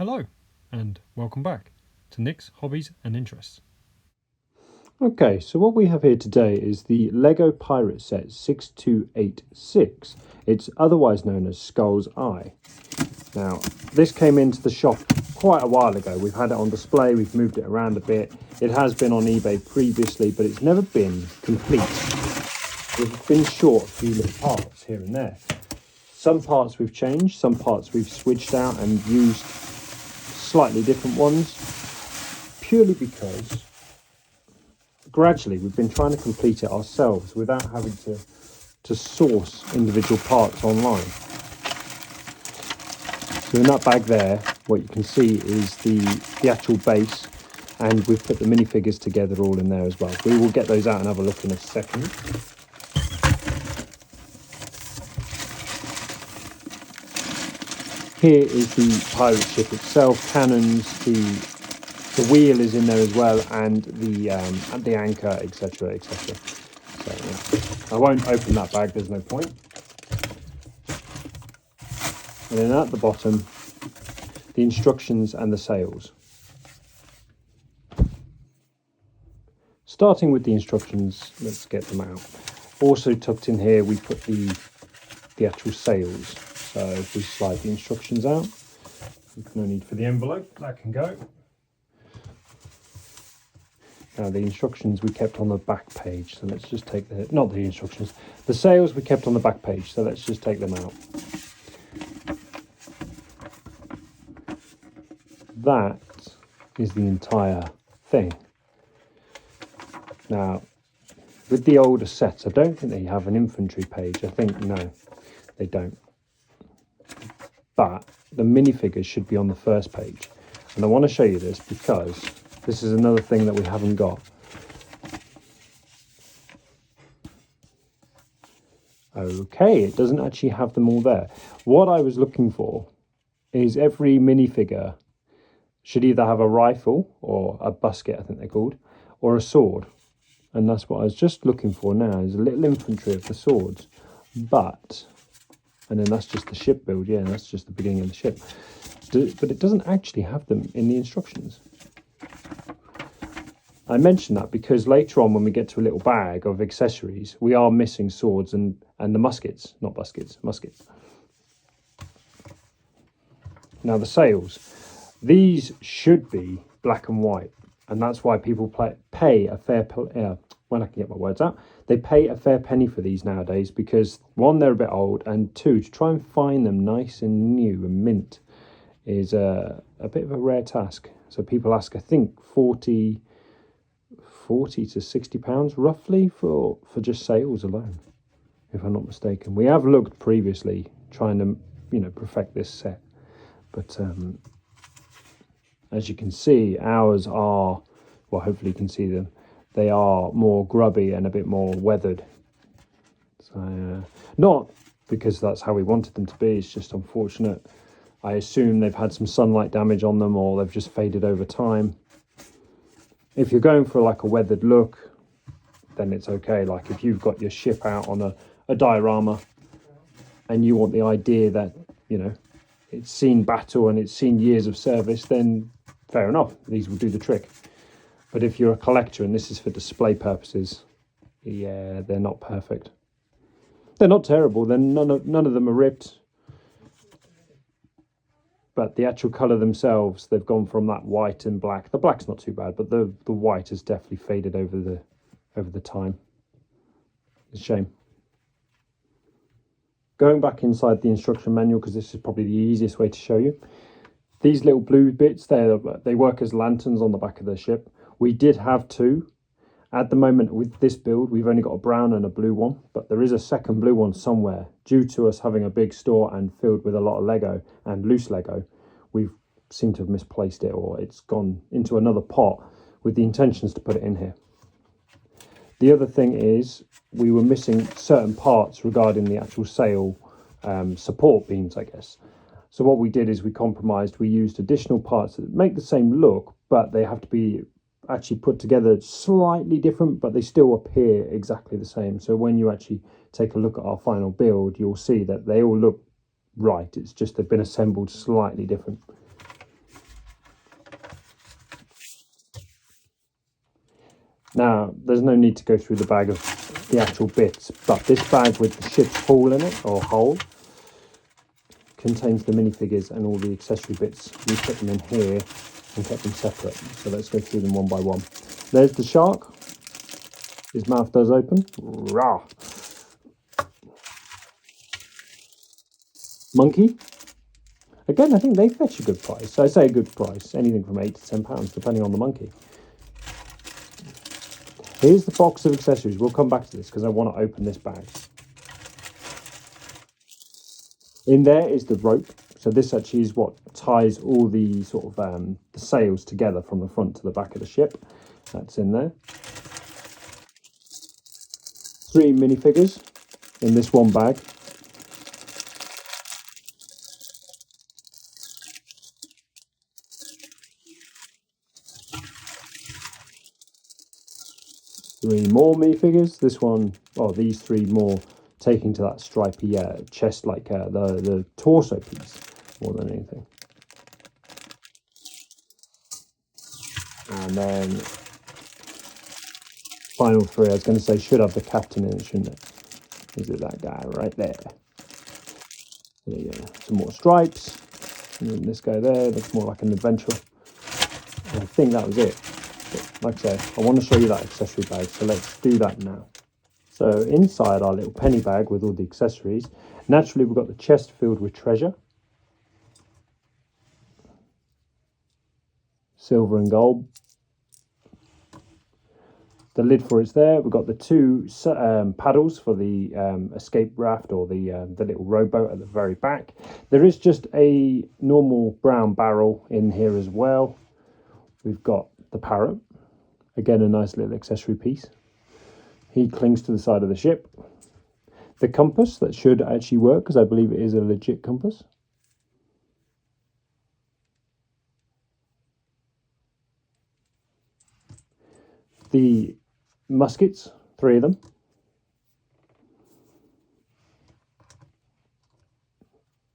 Hello and welcome back to Nick's Hobbies and Interests. Okay, so what we have here today is the Lego Pirate Set 6286. It's otherwise known as Skull's Eye. Now, this came into the shop quite a while ago. We've had it on display, we've moved it around a bit. It has been on eBay previously, but it's never been complete. We've been short a few little parts here and there. Some parts we've changed, some parts we've switched out and used slightly different ones, purely because gradually we've been trying to complete it ourselves without having to source individual parts online. So in that bag there, what you can see is the actual base, and we've put the minifigures together all in there as well. We will get those out and have a look in a second. Here is the pirate ship itself, cannons, the wheel is in there as well, and the anchor, etc, etc. So yeah. I won't open that bag, there's no point. And then at the bottom, the instructions and the sails. Starting with the instructions, let's get them out. Also tucked in here, we put the actual sails. So if we slide the instructions out, no need for the envelope, that can go. Now the instructions we kept on the back page, so let's just take the sails we kept on the back page, so let's just take them out. That is the entire thing. Now, with the older sets, I don't think they have an infantry page. I think, no, they don't. But the minifigures should be on the first page. And I want to show you this because this is another thing that we haven't got. Okay, it doesn't actually have them all there. What I was looking for is every minifigure should either have a rifle or a musket, I think they're called, or a sword. And that's what I was just looking for now, is a little infantry of the swords. And then that's just the ship build, yeah, that's just the beginning of the ship. But it doesn't actually have them in the instructions. I mention that because later on when we get to a little bag of accessories, we are missing swords and the muskets, not muskets. Now the sails, these should be black and white, and that's why people pay a fair when I can get my words out, they pay a fair penny for these nowadays because one, they're a bit old, and two, to try and find them nice and new and mint is a bit of a rare task. So people ask, I think 40 to 60 pounds roughly for just sails alone, if I'm not mistaken. We have looked previously trying to perfect this set, but as you can see, ours are, well, hopefully you can see them, they are more grubby and a bit more weathered. So not because that's how we wanted them to be, it's just unfortunate. I assume they've had some sunlight damage on them, or they've just faded over time. If you're going for like a weathered look, then it's okay. Like if you've got your ship out on a diorama and you want the idea that, it's seen battle and it's seen years of service, then fair enough, these will do the trick. But if you're a collector and this is for display purposes, yeah, they're not perfect. They're not terrible, then none of them are ripped. But the actual colour themselves, they've gone from that white and black. The black's not too bad, but the white has definitely faded over the time. It's a shame. Going back inside the instruction manual, because this is probably the easiest way to show you. These little blue bits, they work as lanterns on the back of the ship. We did have two. At the moment with this build, we've only got a brown and a blue one, but there is a second blue one somewhere. Due to us having a big store and filled with a lot of Lego and loose Lego, we've seemed to have misplaced it, or it's gone into another pot with the intentions to put it in here. The other thing is we were missing certain parts regarding the actual sail support beams, I guess. So what we did is we compromised. We used additional parts that make the same look, but they have to be actually put together slightly different, but they still appear exactly the same. So when you actually take a look at our final build, you'll see that they all look right. It's just they've been assembled slightly different. Now, there's no need to go through the bag of the actual bits, but this bag with the ship's hull in it, or hull, contains the minifigures and all the accessory bits. We put them in here and kept them separate. So let's go through them one by one. There's the shark. His mouth does open. Rah. Monkey. Again, I think they fetch a good price. I say a good price, anything from £8 to £10, depending on the monkey. Here's the box of accessories. We'll come back to this because I want to open this bag. In there is the rope. So this actually is what ties all the sort of the sails together from the front to the back of the ship. That's in there. 3 minifigures in this one bag. Three more minifigures. This one, these 3 more, taking to that stripy chest, like the torso piece more than anything. And then final 3, I was going to say, should have the captain in it, shouldn't it? Is it that guy right there? There you go. Some more stripes. And then this guy there looks more like an adventurer. And I think that was it. But like I say, I want to show you that accessory bag, so let's do that now. So inside our little penny bag with all the accessories, naturally we've got the chest filled with treasure. Silver and gold. The lid for it's there. We've got the 2 paddles for the escape raft, or the little rowboat at the very back. There is just a normal brown barrel in here as well. We've got the parrot. Again, a nice little accessory piece. He clings to the side of the ship. The compass, that should actually work because I believe it is a legit compass. The muskets, 3 of them.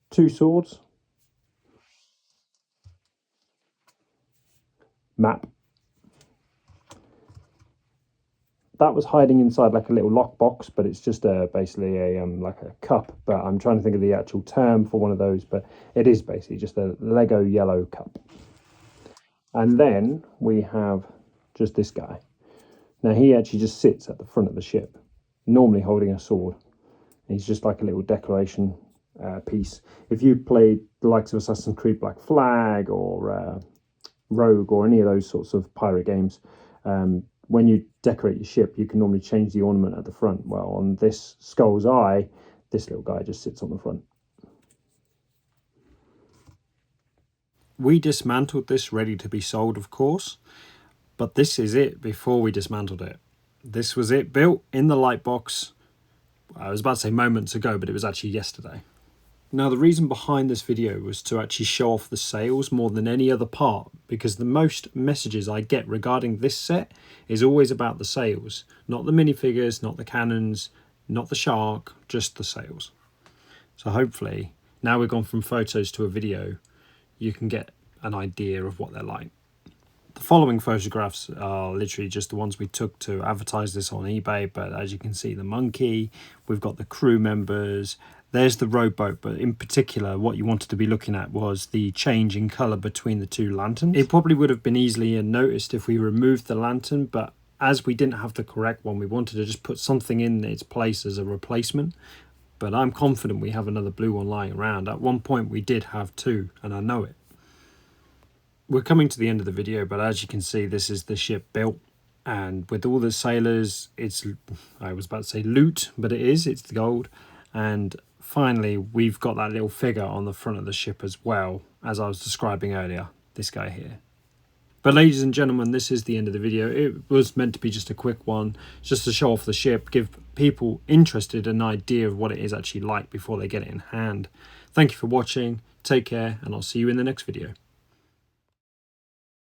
Two swords. Map. That was hiding inside like a little lockbox, but it's just basically a like a cup. But I'm trying to think of the actual term for one of those, but it is basically just a Lego yellow cup. And then we have just this guy. Now he actually just sits at the front of the ship, normally holding a sword. He's just like a little decoration piece. If you played the likes of Assassin's Creed Black Flag or Rogue or any of those sorts of pirate games, when you decorate your ship, you can normally change the ornament at the front. Well, on this Skull's Eye, this little guy just sits on the front. We dismantled this ready to be sold, of course, but this is it before we dismantled it. This was it built in the light box. I was about to say moments ago, but it was actually yesterday. Now, the reason behind this video was to actually show off the sails more than any other part, because the most messages I get regarding this set is always about the sails, not the minifigures, not the cannons, not the shark, just the sails. So hopefully, now we've gone from photos to a video, you can get an idea of what they're like. The following photographs are literally just the ones we took to advertise this on eBay, but as you can see, the monkey, we've got the crew members, there's the rowboat, but in particular what you wanted to be looking at was the change in colour between the 2 lanterns. It probably would have been easily noticed if we removed the lantern, but as we didn't have the correct one, we wanted to just put something in its place as a replacement. But I'm confident we have another blue one lying around. At one point we did have 2, and I know it. We're coming to the end of the video, but as you can see, this is the ship built. And with all the sailors, it's, I was about to say loot, but it's the gold. And finally, we've got that little figure on the front of the ship as well, as I was describing earlier, this guy here. But ladies and gentlemen, this is the end of the video. It was meant to be just a quick one, just to show off the ship, give people interested an idea of what it is actually like before they get it in hand. Thank you for watching, take care, and I'll see you in the next video.